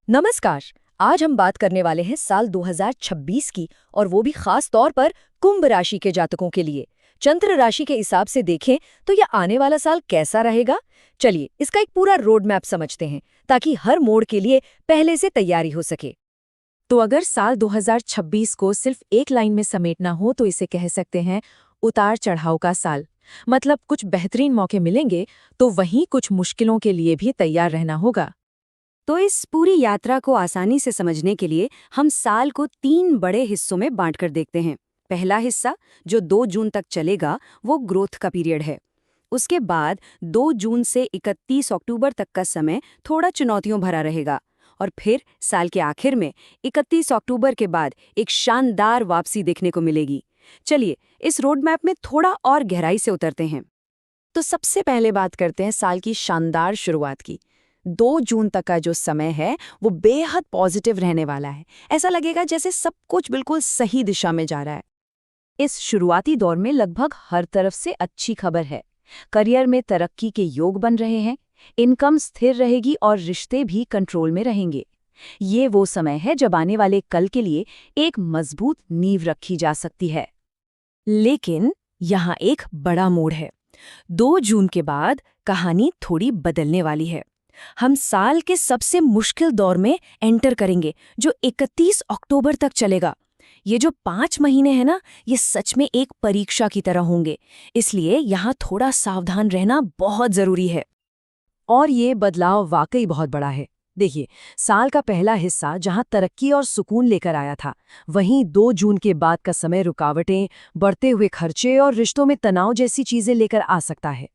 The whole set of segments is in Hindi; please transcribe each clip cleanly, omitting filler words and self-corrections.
नमस्कार। आज हम बात करने वाले हैं साल 2026 की, और वो भी खास तौर पर कुंभ राशि के जातकों के लिए। चंद्र राशि के हिसाब से देखें तो यह आने वाला साल कैसा रहेगा। चलिए इसका एक पूरा रोड मैप समझते हैं, ताकि हर मोड़ के लिए पहले से तैयारी हो सके। तो अगर साल 2026 को सिर्फ एक लाइन में समेटना हो तो इसे कह सकते हैं उतार चढ़ाव का साल। मतलब कुछ बेहतरीन मौके मिलेंगे तो वहीं कुछ मुश्किलों के लिए भी तैयार रहना होगा। तो इस पूरी यात्रा को आसानी से समझने के लिए हम साल को 3 बड़े हिस्सों में बांटकर देखते हैं। पहला हिस्सा, जो 2 जून तक चलेगा, वो ग्रोथ का पीरियड है। उसके बाद 2 जून से 31 अक्टूबर तक का समय थोड़ा चुनौतियों भरा रहेगा। और फिर साल के आखिर में 31 अक्टूबर के बाद एक शानदार वापसी देखने को मिलेगी। चलिए इस रोड मैप में थोड़ा और गहराई से उतरते हैं। तो सबसे पहले बात करते हैं साल की शानदार शुरुआत की। 2 जून तक का जो समय है वो बेहद पॉजिटिव रहने वाला है। ऐसा लगेगा जैसे सब कुछ बिल्कुल सही दिशा में जा रहा है। इस शुरुआती दौर में लगभग हर तरफ से अच्छी खबर है। करियर में तरक्की के योग बन रहे हैं, इनकम स्थिर रहेगी और रिश्ते भी कंट्रोल में रहेंगे। ये वो समय है जब आने वाले कल के लिए एक मजबूत नींव रखी जा सकती है। लेकिन यहाँ एक बड़ा मोड़ है। 2 जून के बाद कहानी थोड़ी बदलने वाली है। हम साल के सबसे मुश्किल दौर में एंटर करेंगे, जो 31 अक्टूबर तक चलेगा। ये जो 5 महीने हैं ना, ये सच में एक परीक्षा की तरह होंगे। इसलिए यहाँ थोड़ा सावधान रहना बहुत जरूरी है। और ये बदलाव वाकई बहुत बड़ा है। देखिए, साल का पहला हिस्सा जहां तरक्की और सुकून लेकर आया था, वहीं 2 जून के बाद का समय रुकावटें, बढ़ते हुए खर्चे और रिश्तों में तनाव जैसी चीजें लेकर आ सकता है।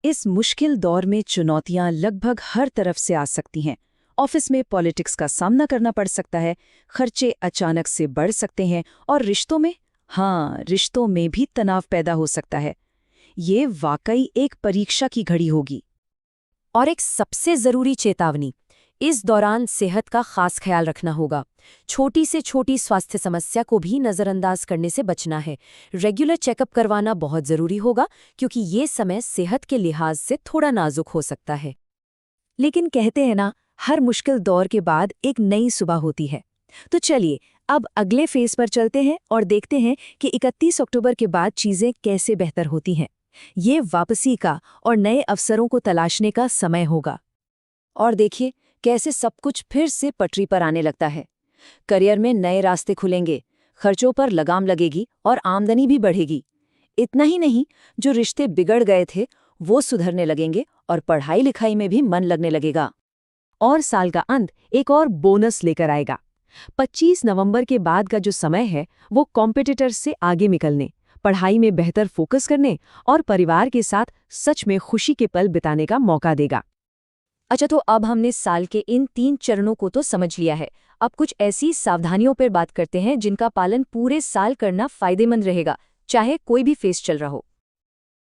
इस मुश्किल दौर में चुनौतियां लगभग हर तरफ से आ सकती हैं। ऑफिस में पॉलिटिक्स का सामना करना पड़ सकता है, खर्चे अचानक से बढ़ सकते हैं और रिश्तों में भी तनाव पैदा हो सकता है। ये वाकई एक परीक्षा की घड़ी होगी। और एक सबसे जरूरी चेतावनी, इस दौरान सेहत का खास ख्याल रखना होगा। छोटी से छोटी स्वास्थ्य समस्या को भी नज़रअंदाज करने से बचना है। रेगुलर चेकअप करवाना बहुत ज़रूरी होगा, क्योंकि ये समय सेहत के लिहाज से थोड़ा नाजुक हो सकता है। लेकिन कहते हैं ना, हर मुश्किल दौर के बाद एक नई सुबह होती है। तो चलिए अब अगले फेज पर चलते हैं और देखते हैं कि 31 अक्टूबर के बाद चीज़ें कैसे बेहतर होती हैं। ये वापसी का और नए अवसरों को तलाशने का समय होगा। और देखिए कैसे सब कुछ फिर से पटरी पर आने लगता है। करियर में नए रास्ते खुलेंगे, खर्चों पर लगाम लगेगी और आमदनी भी बढ़ेगी। इतना ही नहीं, जो रिश्ते बिगड़ गए थे वो सुधरने लगेंगे और पढ़ाई लिखाई में भी मन लगने लगेगा। और साल का अंत एक और बोनस लेकर आएगा। 25 नवंबर के बाद का जो समय है वो कॉम्पिटिटर से आगे निकलने, पढ़ाई में बेहतर फोकस करने और परिवार के साथ सच में खुशी के पल बिताने का मौका देगा। अच्छा, तो अब हमने साल के इन 3 चरणों को तो समझ लिया है। अब कुछ ऐसी सावधानियों पर बात करते हैं जिनका पालन पूरे साल करना फायदेमंद रहेगा, चाहे कोई भी फेस चल रहा हो।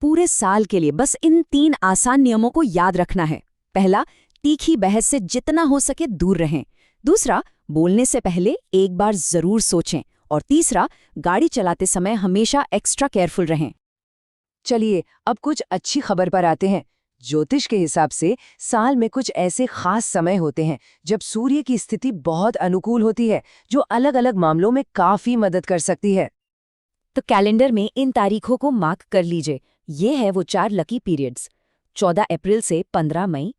पूरे साल के लिए बस इन 3 आसान नियमों को याद रखना है। पहला, तीखी बहस से जितना हो सके दूर रहें। दूसरा, बोलने से पहले एक बार जरूर सोचें। और तीसरा, गाड़ी चलाते समय हमेशा एक्स्ट्रा केयरफुल रहें। चलिए अब कुछ अच्छी खबर पर आते हैं। ज्योतिष के हिसाब से साल में कुछ ऐसे खास समय होते हैं जब सूर्य की स्थिति बहुत अनुकूल होती है, जो अलग अलग मामलों में काफी मदद कर सकती है। तो कैलेंडर में इन तारीखों को मार्क कर लीजिए। ये है वो 4 लकी पीरियड्स। 14 अप्रैल से 15 मई,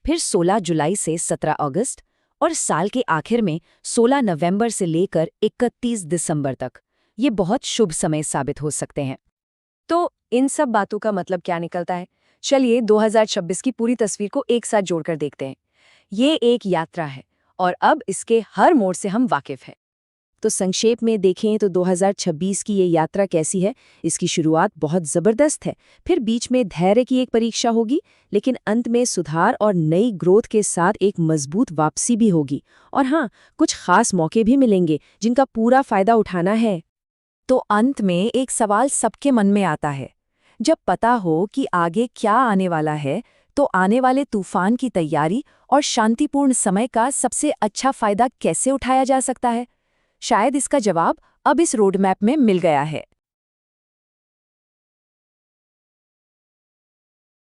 फिर 16 जुलाई से 17 अगस्त और साल के आखिर में 16 नवंबर से लेकर 31 दिसंबर तक। ये बहुत शुभ समय साबित हो सकते हैं। तो इन सब बातों का मतलब क्या निकलता है? चलिए 2026 की पूरी तस्वीर को एक साथ जोड़कर देखते हैं। ये एक यात्रा है और अब इसके हर मोड़ से हम वाकिफ हैं। तो संक्षेप में देखें तो 2026 की ये यात्रा कैसी है। इसकी शुरुआत बहुत ज़बरदस्त है, फिर बीच में धैर्य की एक परीक्षा होगी, लेकिन अंत में सुधार और नई ग्रोथ के साथ एक मजबूत वापसी भी होगी। और हाँ, कुछ खास मौके भी मिलेंगे जिनका पूरा फायदा उठाना है। तो अंत में एक सवाल सबके मन में आता है, जब पता हो कि आगे क्या आने वाला है, तो आने वाले तूफान की तैयारी और शांतिपूर्ण समय का सबसे अच्छा फायदा कैसे उठाया जा सकता है? शायद इसका जवाब अब इस रोड मैप में मिल गया है।